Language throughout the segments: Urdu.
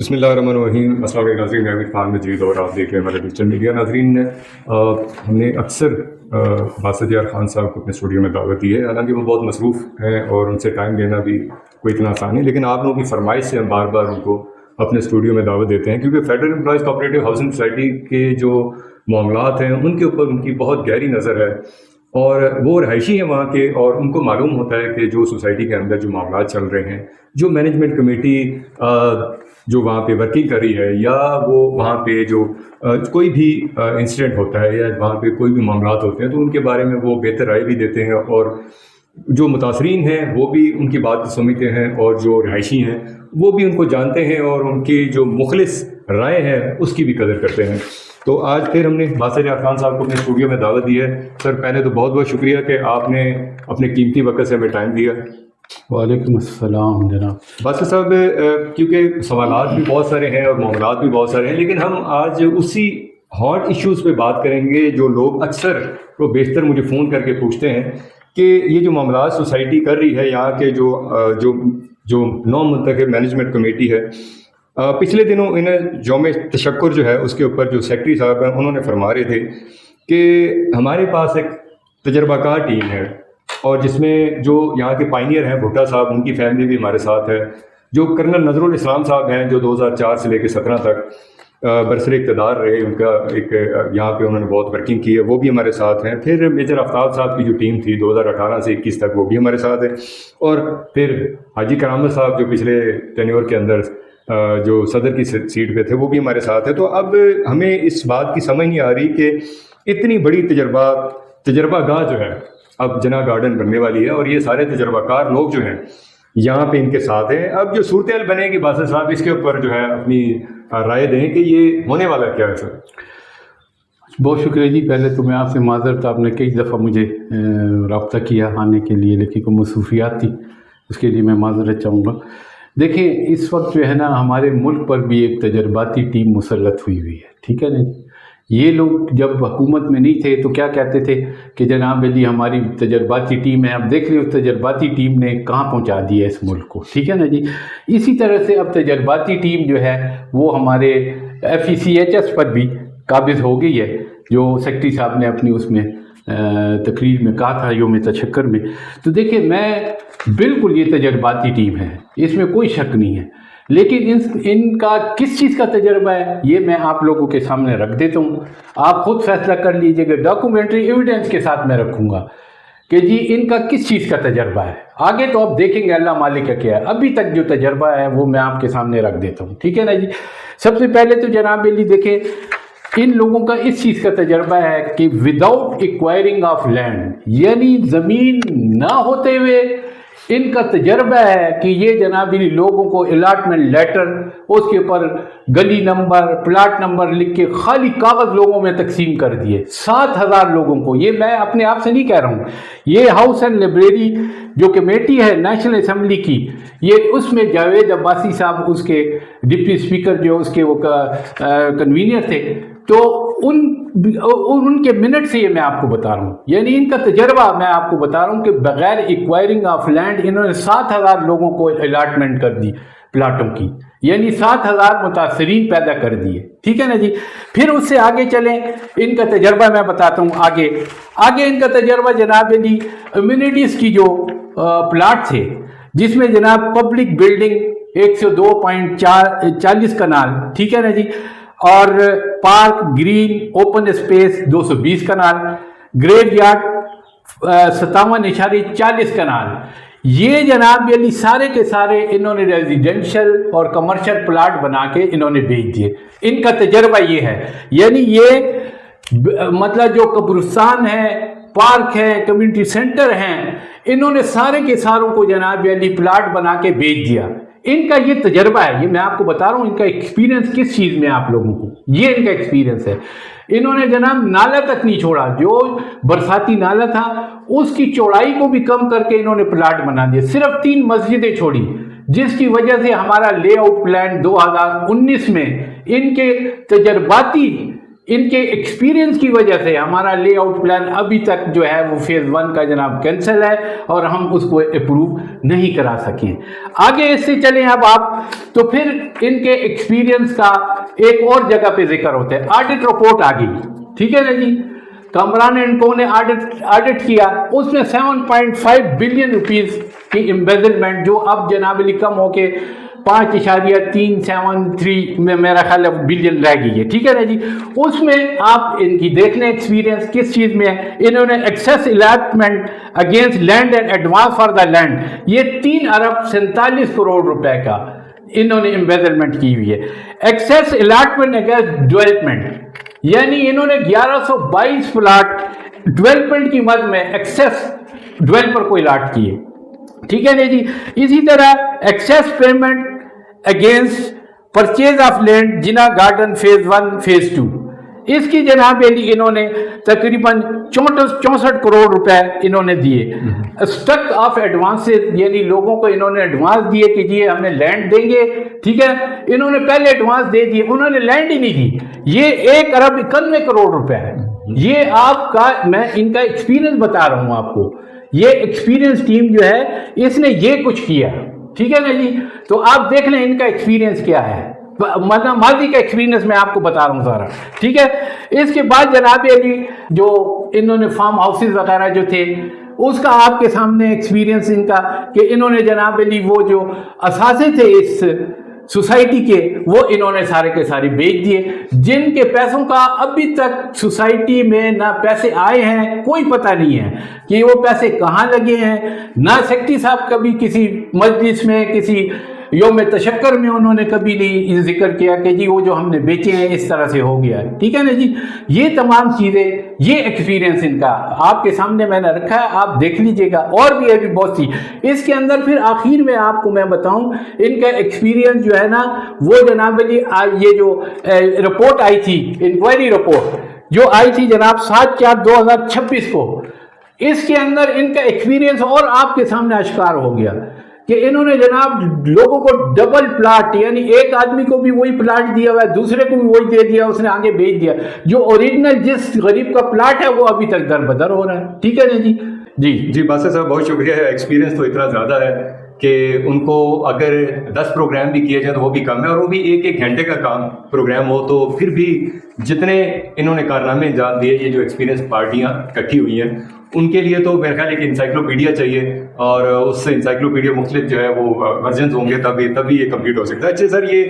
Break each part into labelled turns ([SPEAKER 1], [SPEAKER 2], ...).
[SPEAKER 1] بسم اللہ الرحمن الرحیم۔ السلام علیکم ناظرین، میں عرفان مجید اور آپ دیکھ رہے ہیں ہمارے ڈیجیٹل میڈیا۔ ناظرین، ہم نے اکثر باسط یار خان صاحب کو اپنے اسٹوڈیو میں دعوت دی ہے، حالانکہ وہ بہت مصروف ہیں اور ان سے ٹائم لینا بھی کوئی اتنا آسان نہیں، لیکن آپ لوگوں کی فرمائش سے ہم بار بار ان کو اپنے اسٹوڈیو میں دعوت دیتے ہیں، کیونکہ federal employees cooperative housing society کے جو معاملات ہیں ان کے اوپر ان کی بہت گہری نظر ہے، اور وہ رہائشی ہیں وہاں کے، اور ان کو معلوم ہوتا ہے کہ جو سوسائٹی کے اندر جو معاملات چل رہے ہیں، جو مینجمنٹ کمیٹی جو وہاں پہ ورکنگ کر رہی ہے، یا وہ وہاں پہ جو کوئی بھی انسیڈنٹ ہوتا ہے یا وہاں پہ کوئی بھی معاملات ہوتے ہیں، تو ان کے بارے میں وہ بہتر رائے بھی دیتے ہیں، اور جو متاثرین ہیں وہ بھی ان کی بات کو سمجھتے ہیں، اور جو رہائشی ہیں وہ بھی ان کو جانتے ہیں اور ان کی جو مخلص رائے ہے اس کی بھی قدر کرتے ہیں۔ تو آج پھر ہم نے باسط یار خان صاحب کو اپنے اسٹوڈیو میں دعوت دی ہے۔ سر، پہلے تو بہت بہت شکریہ کہ آپ نے اپنے قیمتی وقت سے ہمیں ٹائم دیا۔
[SPEAKER 2] وعلیکم السلام جناب۔
[SPEAKER 1] باسط صاحب، کیونکہ سوالات بھی بہت سارے ہیں اور معاملات بھی بہت سارے ہیں، لیکن ہم آج اسی ہاٹ ایشوز پہ بات کریں گے جو لوگ اکثر وہ بیشتر مجھے فون کر کے پوچھتے ہیں کہ یہ جو معاملات سوسائٹی کر رہی ہے، یہاں کے جو نو منتخب مینجمنٹ کمیٹی ہے، پچھلے دنوں انہیں یوم تشکر جو ہے اس کے اوپر جو سیکرٹری صاحب ہیں انہوں نے فرما رہے تھے کہ ہمارے پاس ایک تجربہ کار ٹیم ہے، اور جس میں جو یہاں کے پائنیئر ہیں بھٹا صاحب، ان کی فیملی بھی ہمارے ساتھ ہے، جو کرنل نظر الاسلام صاحب ہیں جو 2004 سے لے کے 17 تک برسر اقتدار رہے، ان کا ایک یہاں پہ انہوں نے بہت ورکنگ کی ہے، وہ بھی ہمارے ساتھ ہیں۔ پھر میجر آفتاب صاحب کی جو ٹیم تھی 2018 سے 21 تک، وہ بھی ہمارے ساتھ ہے، اور پھر حاجی کرامت صاحب جو پچھلے ٹینیور کے اندر جو صدر کی سیٹ پہ تھے، وہ بھی ہمارے ساتھ ہے۔ تو اب ہمیں اس بات کی سمجھ نہیں آ رہی کہ اتنی بڑی تجربہ گاہ جو ہے اب جناح گارڈن بننے والی ہے، اور یہ سارے تجربہ کار لوگ جو ہیں یہاں پہ ان کے ساتھ ہیں۔ اب جو صورتحال بنے گی، باسط صاحب اس کے اوپر جو ہے اپنی رائے دیں کہ یہ ہونے والا کیا ہے۔ سر
[SPEAKER 2] بہت شکریہ جی۔ پہلے تو میں آپ سے معذرت، آپ نے کئی دفعہ مجھے رابطہ کیا آنے کے لیے، لیکن کوئی مصروفیات تھی، اس کے لیے میں معذرت چاہوں گا۔ دیکھیں، اس وقت جو ہے نا ہمارے ملک پر بھی ایک تجرباتی ٹیم مسلط ہوئی ہے، ٹھیک ہے نا۔ یہ لوگ جب حکومت میں نہیں تھے تو کیا کہتے تھے کہ جناب علی ہماری تجرباتی ٹیم ہے، اب دیکھ لیں اس تجرباتی ٹیم نے کہاں پہنچا دیا اس ملک کو، ٹھیک ہے نا جی۔ اسی طرح سے اب تجرباتی ٹیم جو ہے وہ ہمارے FECHS پر بھی قابض ہو گئی ہے، جو سیکرٹری صاحب نے اپنی اس میں تقریر میں کہا تھا یوم تشکر میں۔ تو دیکھیں، میں بالکل یہ تجرباتی ٹیم ہے، اس میں کوئی شک نہیں ہے، لیکن ان کا کس چیز کا تجربہ ہے یہ میں آپ لوگوں کے سامنے رکھ دیتا ہوں، آپ خود فیصلہ کر لیجئے گا۔ ڈاکومنٹری ایویڈنس کے ساتھ میں رکھوں گا کہ جی ان کا کس چیز کا تجربہ ہے۔ آگے تو آپ دیکھیں گے اللہ مالک کا کیا ہے، ابھی تک جو تجربہ ہے وہ میں آپ کے سامنے رکھ دیتا ہوں، ٹھیک ہے نا جی۔ سب سے پہلے تو جناب علی دیکھیں، ان لوگوں کا اس چیز کا تجربہ ہے کہ وداؤٹ ایکوائرنگ آف لینڈ، یعنی زمین نہ ہوتے ہوئے ان کا تجربہ ہے کہ یہ جناب علی لوگوں کو الاٹمنٹ لیٹر، اس کے اوپر گلی نمبر، پلاٹ نمبر لکھ کے خالی کاغذ لوگوں میں تقسیم کر دیے، 7,000 لوگوں کو۔ یہ میں اپنے آپ سے نہیں کہہ رہا ہوں، یہ ہاؤس اینڈ لائبریری جو کمیٹی ہے نیشنل اسمبلی کی، یہ اس میں جاوید عباسی صاحب اس کے ڈپٹی اسپیکر جو اس کے وہ کنوینر تھے، تو ان کے منٹ سے یہ میں آپ کو بتا رہا ہوں، یعنی ان کا تجربہ میں آپ کو بتا رہا ہوں کہ بغیر ایکوائرنگ آف لینڈ انہوں نے 7,000 لوگوں کو الاٹمنٹ کر دی پلاٹوں کی، یعنی 7,000 متاثرین پیدا کر دیے، ٹھیک ہے نا جی۔ پھر اس سے آگے چلیں، ان کا تجربہ میں بتاتا ہوں آگے ان کا تجربہ جناب علی امیونٹیز کی جو پلاٹ تھے، جس میں جناب پبلک بلڈنگ 102.40 کنال، ٹھیک ہے نا جی، اور پارک گرین اوپن اسپیس 220 کنال، گریو یارڈ 57.40 کنال، یہ جناب علی سارے کے سارے انہوں نے ریزیڈینشل اور کمرشل پلاٹ بنا کے انہوں نے بیچ دیے۔ ان کا تجربہ یہ ہے، یعنی یہ مطلب جو قبرستان ہے، پارک ہے، کمیونٹی سینٹر ہیں، انہوں نے سارے کے ساروں کو جناب علی پلاٹ بنا کے بیچ دیا۔ ان کا یہ تجربہ ہے، یہ میں آپ کو بتا رہا ہوں ان کا ایکسپیرینس کس چیز میں آپ لوگوں کو، یہ ان کا ایکسپیرینس ہے۔ انہوں نے جناب نالا تک نہیں چھوڑا، جو برساتی نالا تھا اس کی چوڑائی کو بھی کم کر کے انہوں نے پلاٹ بنا دیا، صرف 3 مسجدیں چھوڑی، جس کی وجہ سے ہمارا لے آؤٹ پلان 2019 میں ان کے تجرباتی ان کے ایکسپیرینس کی وجہ سے ہمارا لے آؤٹ پلان ابھی تک جو ہے وہ فیز 1 کا جناب کینسل ہے اور ہم اس کو اپروو نہیں کرا سکیں. آگے اس سے چلیں اب آپ, تو پھر ان کے ایکسپیرینس کا ایک اور جگہ پہ ذکر ہوتا ہے. آڈٹ رپورٹ آ گئی, ٹھیک ہے نا جی, کامران اینڈ کو نے آڈٹ کیا, اس میں 7.5 بلین روپیز کی ایمبیزلمنٹ جو اب جناب علی کم ہو کے 5.373 میں میرا خیال ہے بلین رہ گئی ہے, ٹھیک ہے نا جی. اس میں آپ ان کی دیکھ لیں ایکسپیرینس کس چیز میں ہے. انہوں نے excess allotment against land and advance for the land, یہ 3 ارب 47 کروڑ روپے کا انہوں نے ایمبیزلمنٹ کی ہوئی ہے. ایکسیس الاٹمنٹ اگینسٹ ڈیولپمنٹ, یعنی انہوں نے 1122 پلاٹ ڈیولپمنٹ کی مد میں ایکسیس ڈیولپر کو الاٹ کیے, ٹھیک ہے نا جی. اسی طرح excess payment against purchase of land Jinnah garden phase 1 phase 2, اس کی جناب علی انہوں نے تقریباً 64 کروڑ روپے انہوں نے دیے. اسٹک آف ایڈوانسز, یعنی لوگوں کو انہوں نے ایڈوانس دیے کہ جی ہمیں لینڈ دیں گے, ٹھیک ہے, انہوں نے پہلے ایڈوانس دے دیے, انہوں نے لینڈ ہی نہیں دی. یہ 1 ارب 91 کروڑ روپے ہے. یہ آپ کا, میں ان کا ایکسپیرینس بتا رہا ہوں آپ کو, یہ ایکسپیرینس ٹیم جو ہے اس نے یہ کچھ کیا, ٹھیک ہے نا جی. تو آپ دیکھ لیں ان کا ایکسپیرینس کیا ہے, ماضی کا ایکسپیرینس میں آپ کو بتا رہا ہوں سارا, ٹھیک ہے. اس کے بعد جناب علی جو انہوں نے فارم ہاؤسز وغیرہ جو تھے اس کا آپ کے سامنے ایکسپیرینس ان کا, کہ انہوں نے جناب علی وہ جو اثاثے تھے اس سوسائٹی کے وہ انہوں نے سارے کے سارے بیچ دیے, جن کے پیسوں کا ابھی تک سوسائٹی میں نہ پیسے آئے ہیں, کوئی پتہ نہیں ہے کہ وہ پیسے کہاں لگے ہیں. نہ سیکٹری صاحب کبھی کسی مجلس میں کسی یوم تشکر میں انہوں نے کبھی نہیں ذکر کیا کہ جی وہ جو ہم نے بیچے ہیں اس طرح سے ہو گیا ہے, ٹھیک ہے نا جی. یہ تمام چیزیں, یہ ایکسپیرینس ان کا آپ کے سامنے میں نے رکھا ہے, آپ دیکھ لیجئے گا. اور بھی ابھی بہت سی اس کے اندر. پھر آخر میں آپ کو میں بتاؤں ان کا ایکسپیرینس جو ہے نا, وہ جناب علی یہ جو رپورٹ آئی تھی, انکوائری رپورٹ جو آئی تھی جناب 7/4/2026 کو, اس کے اندر ان کا ایکسپیرینس اور آپ کے سامنے اشکار ہو گیا کہ انہوں نے جناب لوگوں کو ڈبل پلاٹ, یعنی ایک آدمی کو بھی وہی پلاٹ دیا ہوا ہے, دوسرے کو بھی وہی دے دیا, اس نے آگے بیچ دیا. جو اوریجنل جس غریب کا پلاٹ ہے وہ ابھی تک در بدر ہو رہا ہے, ٹھیک ہے نا جی.
[SPEAKER 1] جی باسط صاحب بہت شکریہ. ایکسپیرینس تو اتنا زیادہ ہے کہ ان کو اگر 10 پروگرام بھی کیے جائیں تو وہ بھی کم ہے, اور وہ بھی 1 گھنٹے کا کام پروگرام ہو تو پھر بھی جتنے انہوں نے کارنامے انجام دیے, یہ جو ایکسپیرینس پارٹیاں اکٹھی ہوئی ہیں ان کے لیے تو میرے خیال ایک انسائکلوپیڈیا چاہیے, اور اس سے انسائکلوپیڈیا مختلف جو ہے وہ ورژنز ہوں گے تبھی یہ کمپلیٹ ہو سکتا ہے. اچھا سر, یہ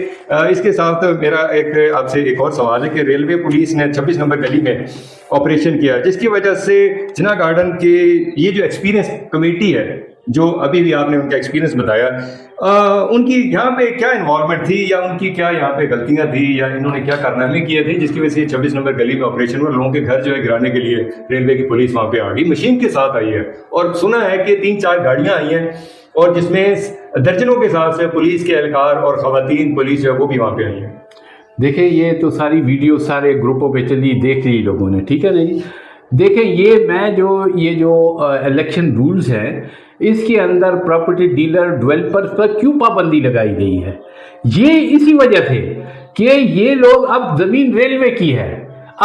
[SPEAKER 1] اس کے ساتھ میرا آپ سے ایک اور سوال ہے کہ ریلوے پولیس نے 26 نمبر گلی میں آپریشن کیا, جس کی وجہ سے جنا گارڈن کے یہ جو ایکسپیرینس کمیٹی ہے جو ابھی بھی آپ نے ان کا ایکسپیرینس بتایا, ان کی یہاں پہ کیا انوالومنٹ تھی, یا ان کی کیا یہاں پہ غلطیاں تھی, یا انہوں نے کیا کارنامے کیے تھے جس کی وجہ سے 26 نمبر گلی میں آپریشن ہوا, لوگوں کے گھر جو ہے گرانے کے لیے ریلوے کی پولیس وہاں پہ آ گئی, مشین کے ساتھ آئی ہے, اور سنا ہے کہ 3-4 گاڑیاں آئی ہیں, اور جس میں درجنوں کے حساب سے پولیس کے اہلکار اور خواتین پولیس جو ہے وہ بھی وہاں پہ آئی ہیں.
[SPEAKER 2] دیکھیں یہ تو ساری ویڈیو سارے گروپوں پہ چلی, دیکھ لی لوگوں نے, ٹھیک ہے نا جی. دیکھیں یہ جو الیکشن رولز ہیں اس کے اندر پراپرٹی ڈیلر ڈیولپرز پر کیوں پابندی لگائی گئی ہے, یہ اسی وجہ سے کہ یہ لوگ اب زمین ریلوے کی ہے,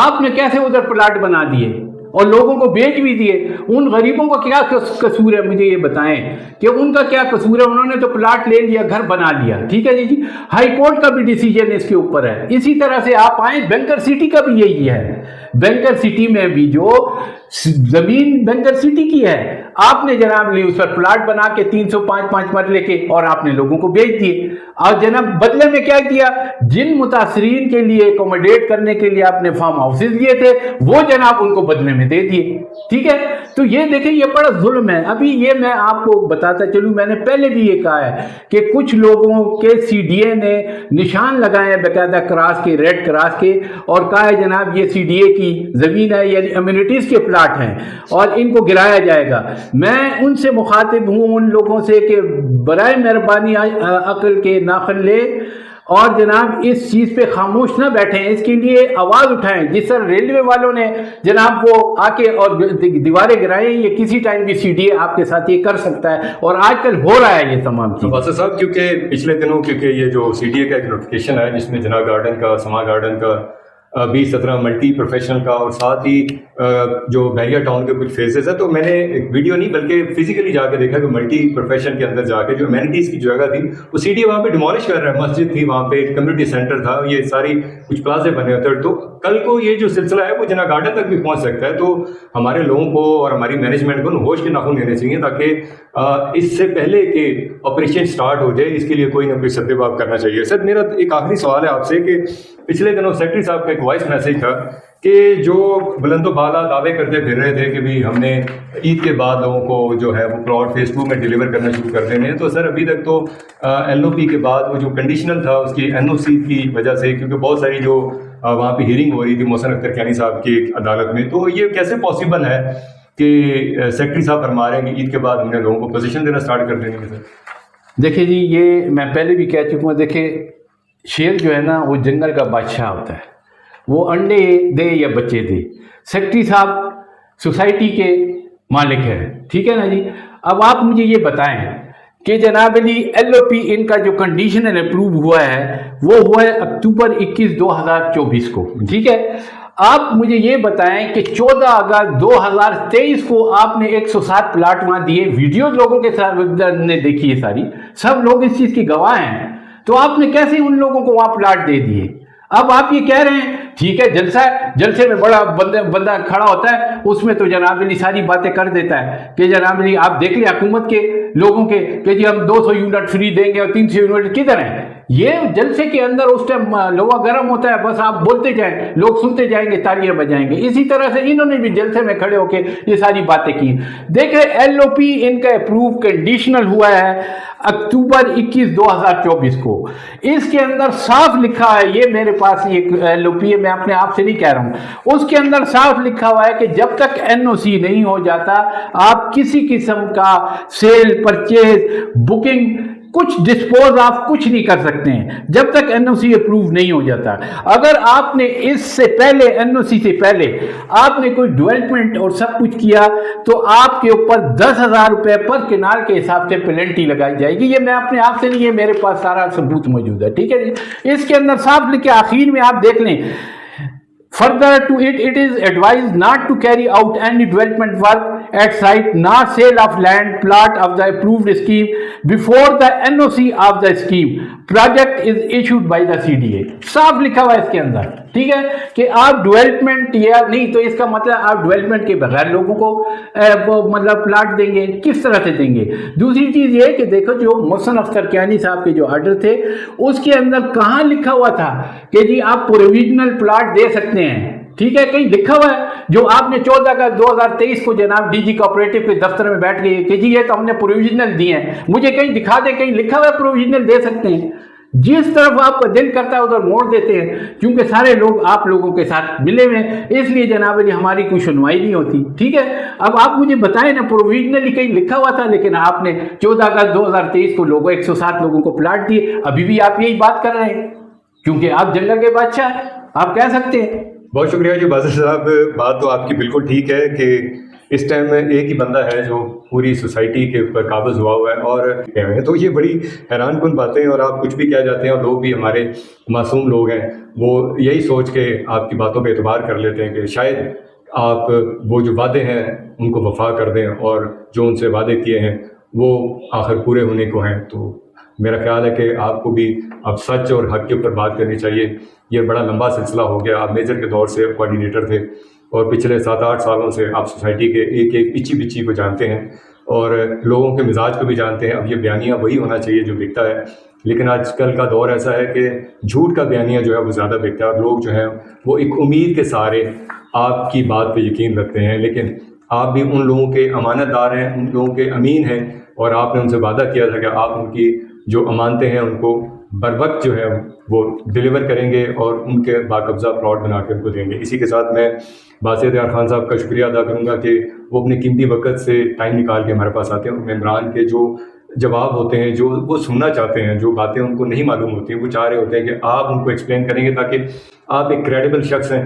[SPEAKER 2] آپ نے کیسے ادھر پلاٹ بنا دیے اور لوگوں کو بیچ بھی دیے. ان غریبوں کا کیا قصور ہے, مجھے یہ بتائیں کہ ان کا کیا قصور ہے, انہوں نے تو پلاٹ لے لیا, گھر بنا لیا, ٹھیک ہے جی. ہائی کورٹ کا بھی ڈیسیجن اس کے اوپر ہے. اسی طرح سے آپ آئیں, بینکر سٹی کا بھی یہی ہے, بینکر سٹی میں بھی جو زمین بینکر سٹی کی ہے, آپ نے جناب لی اس پر پلاٹ بنا کے 305 مرلے کے, اور آپ نے لوگوں کو بیچ دیے. اور جناب بدلے میں کیا کیا, جن متاثرین کے لیے اکوموڈیٹ کرنے کے لیے آپ نے فارم ہاؤسز لیے تھے وہ جناب ان کو بدلے میں دے دیے, ٹھیک ہے. تو یہ دیکھیں یہ بڑا ظلم ہے. ابھی یہ میں آپ کو بتاتا چلوں, میں نے پہلے بھی یہ کہا ہے کہ کچھ لوگوں کے سی ڈی اے نے نشان لگائے ہیں باقاعدہ کراس کے, ریڈ کراس کے, اور کہا ہے جناب یہ سی ڈی اے کی زمین ہے, یعنی امیونٹیز کے پلاٹ ہیں اور ان کو گرایا جائے گا. میں ان سے مخاطب ہوں, ان لوگوں سے, کہ برائے مہربانی عقل کے ناخن لے اور جناب اس چیز پہ خاموش نہ بیٹھیں, اس کے لیے آواز اٹھائیں. جس طرح ریلوے والوں نے جناب وہ آ کے اور دیواریں گرائیں, یہ کسی ٹائم بھی سی ڈی اے آپ کے ساتھ یہ کر سکتا ہے, اور آج کل ہو رہا ہے یہ تمام چیز.
[SPEAKER 1] باسط صاحب کیونکہ پچھلے دنوں یہ جو سی ڈی اے کا ایک نوٹیفکیشن ہے جس میں جنا گارڈن کا, سما گارڈن کا 20-17 ملٹی پروفیشنل کا، اور ساتھ ہی جو بحریہ ٹاؤن کے کچھ فیزز ہیں. تو میں نے ایک ویڈیو نہیں بلکہ فزیکلی جا کے دیکھا کہ ملٹی پروفیشن کے اندر جا کے جو امینٹیز کی جگہ تھی وہ سی ڈی وہاں پہ ڈیمولش کر رہا ہے. مسجد تھی وہاں پہ، کمیونٹی سینٹر تھا، یہ ساری کچھ پلازے بنے ہوتے ہیں. تو کل کو یہ جو سلسلہ ہے وہ جناح گارڈن تک بھی پہنچ سکتا ہے. تو ہمارے لوگوں کو اور ہماری مینجمنٹ کو ہوش کے ناخن لینے چاہیے تاکہ اس سے پہلے کہ آپریشن سٹارٹ ہو جائے اس کے لیے کوئی نہ کوئی سدباب کرنا چاہیے. سر میرا ایک آخری سوال ہے آپ سے کہ پچھلے دنوں سیکرٹری صاحب کا ایک وائس میسج تھا کہ جو بلند و بالا دعوے کرتے پھر رہے تھے کہ بھی ہم نے عید کے بعد لوگوں کو جو ہے وہ پلاٹ فیز 2 میں ڈیلیور کرنا شروع کر دینے ہیں. تو سر ابھی تک تو ایل او پی کے بعد وہ جو کنڈیشنل تھا اس کی این او سی کی وجہ سے، کیونکہ بہت ساری جو وہاں پہ ہیئرنگ ہو رہی تھی محسن اختر کیانی صاحب کی عدالت میں، تو یہ کیسے پاسبل ہے کہ سیکرٹری صاحب فرما رہے ہیں کہ عید کے بعد ہم نے لوگوں کو پوزیشن دینا اسٹارٹ کر دیں گے؟ سر
[SPEAKER 2] دیکھیں جی، یہ میں پہلے بھی کہہ چکا ہوں. دیکھیں شیر جو ہے نا وہ جنگل کا بادشاہ ہوتا ہے، وہ انڈے دے یا بچے دے. سیکرٹری صاحب سوسائٹی کے مالک ہیں، ٹھیک ہے نا جی. اب آپ مجھے یہ بتائیں کہ جناب علی ایل او پی ان کا جو کنڈیشنل اپروو ہوا ہے وہ ہوا ہے اکتوبر 21 2024 کو، ٹھیک ہے. آپ مجھے یہ بتائیں کہ 14 اگست 2023 کو آپ نے 107 پلاٹ وہاں دیے. ویڈیو لوگوں کے ساتھ نے دیکھی ہے ساری، سب لوگ اس چیز کی گواہ ہیں. تو آپ نے کیسے ان لوگوں کو وہاں پلاٹ دے دیے؟ اب آپ یہ کہہ رہے ہیں ٹھیک ہے جلسہ ہے، جلسے میں بڑا بندہ کھڑا ہوتا ہے، اس میں تو جناب علی ساری باتیں کر دیتا ہے کہ جناب علی آپ دیکھ لیں حکومت کے لوگوں کے کہ جی ہم 200 یونٹ فری دیں گے اور 300 یونٹ کدھر ہیں. یہ جلسے کے اندر اس ٹائم لوا گرم ہوتا ہے، بس آپ بولتے جائیں، لوگ سنتے جائیں گے، تالیاں بجائیں گے. اسی طرح سے انہوں نے بھی جلسے میں کھڑے ہو کے یہ ساری باتیں کی. دیکھیں ایل او پی ان کا اپروو کنڈیشنل ہوا ہے اکتوبر 21 2024 کو. اس کے اندر صاف لکھا ہے، یہ میرے پاس یہ ایل او پی ہے، میں اپنے آپ سے نہیں کہہ رہا ہوں، اس کے اندر صاف لکھا ہوا ہے کہ جب تک این او سی نہیں ہو جاتا آپ کسی قسم کا سیل، پرچیز، بکنگ، کچھ ڈسپوز آف کچھ نہیں کر سکتے ہیں جب تک این او سی اپروو نہیں ہو جاتا. اگر آپ نے اس سے پہلے این او سی سے پہلے آپ نے کوئی ڈیولپمنٹ اور سب کچھ کیا تو آپ کے اوپر 10,000 روپے پر کنال کے حساب سے پینلٹی لگائی جائے گی. یہ میں اپنے آپ سے نہیں، یہ میرے پاس سارا ثبوت موجود ہے، ٹھیک ہے جی. اس کے اندر صاف لکھے آخر میں آپ دیکھ لیں Further to it, it is advised not to carry out any development work at site, nor sale of land plot of the approved scheme before the NOC of the scheme project is issued by the CDA. صاف لکھا ہوا ہے اس کے اندر، ٹھیک ہے، کہ آپ ڈیولپمنٹ یا نہیں تو اس کا مطلب آپ ڈیولپمنٹ کے بغیر لوگوں کو مطلب پلاٹ دیں گے، کس طرح سے دیں گے. دوسری چیز یہ کہ دیکھو جو محسن اختر کیانی صاحب کے جو آرڈر تھے اس کے اندر کہاں لکھا ہوا تھا کہ جی آپ پروویژنل پلاٹ دے سکتے ہیں، ٹھیک ہے. کہیں لکھا ہوا ہے جو آپ نے 14 اگست 2023 کو جناب ڈی جی کوآپریٹو کے دفتر میں بیٹھ گئے کہ جی یہ تو ہم نے پروویژنل دیے ہیں، مجھے کہیں دکھا دیں کہیں لکھا ہوا ہے پروویژنل دے سکتے ہیں. جس طرف آپ کا دل کرتا ہے ادھر موڑ دیتے ہیں، کیونکہ سارے لوگ آپ لوگوں کے ساتھ ملے ہوئے ہیں، اس لیے جناب علی ہماری کوئی سنوائی نہیں ہوتی، ٹھیک ہے. اب آپ مجھے بتائیں نا پروویژنلی کہیں لکھا ہوا تھا، لیکن آپ نے 14 اگست 2023 کو لوگوں 107 لوگوں کو پلاٹ دیے. ابھی بھی آپ یہی بات کر رہے ہیں کیونکہ آپ جنگل کے بادشاہ ہیں، آپ کہہ سکتے ہیں.
[SPEAKER 1] بہت شکریہ جی بازر صاحب، بات تو آپ کی بالکل ٹھیک ہے کہ اس ٹائم میں ایک ہی بندہ ہے جو پوری سوسائٹی کے اوپر قابض ہوا ہوا ہے اور تو یہ بڑی حیران کن باتیں ہیں. اور آپ کچھ بھی کہہ جاتے ہیں اور لوگ بھی ہمارے معصوم لوگ ہیں وہ یہی سوچ کے آپ کی باتوں پہ اعتبار کر لیتے ہیں کہ شاید آپ وہ جو وعدے ہیں ان کو وفا کر دیں اور جو ان سے وعدے کیے ہیں وہ آخر پورے ہونے کو ہیں. تو میرا خیال ہے کہ آپ کو بھی اب سچ اور حق کے اوپر بات کرنی چاہیے. یہ بڑا لمبا سلسلہ ہو گیا، آپ میجر کے دور سے کوآرڈینیٹر تھے اور پچھلے 7-8 سالوں سے آپ سوسائٹی کے ایک ایک پچی بچی کو جانتے ہیں اور لوگوں کے مزاج کو بھی جانتے ہیں. اب یہ بیانیہ وہی ہونا چاہیے جو بکتا ہے، لیکن آج کل کا دور ایسا ہے کہ جھوٹ کا بیانیہ جو ہے وہ زیادہ بکتا ہے اور لوگ جو ہیں وہ ایک امید کے سہارے آپ کی بات پہ یقین رکھتے ہیں. لیکن آپ بھی ان لوگوں کے امانت دار ہیں، ان لوگوں کے امین ہیں اور آپ نے ان سے وعدہ کیا تھا کہ آپ ان کی جو امانتیں ہیں ان کو بر وقت جو ہے وہ ڈیلیور کریں گے اور ان کے باقبضہ پلاٹ بنا کے ان کو دیں گے. اسی کے ساتھ میں باسط یار خان صاحب کا شکریہ ادا کروں گا کہ وہ اپنے قیمتی وقت سے ٹائم نکال کے ہمارے پاس آتے ہیں. ممبران کے جو جواب ہوتے ہیں، جو وہ سننا چاہتے ہیں، جو باتیں ان کو نہیں معلوم ہوتی ہیں، وہ چاہ رہے ہوتے ہیں کہ آپ ان کو ایکسپلین کریں گے تاکہ آپ ایک کریڈیبل شخص ہیں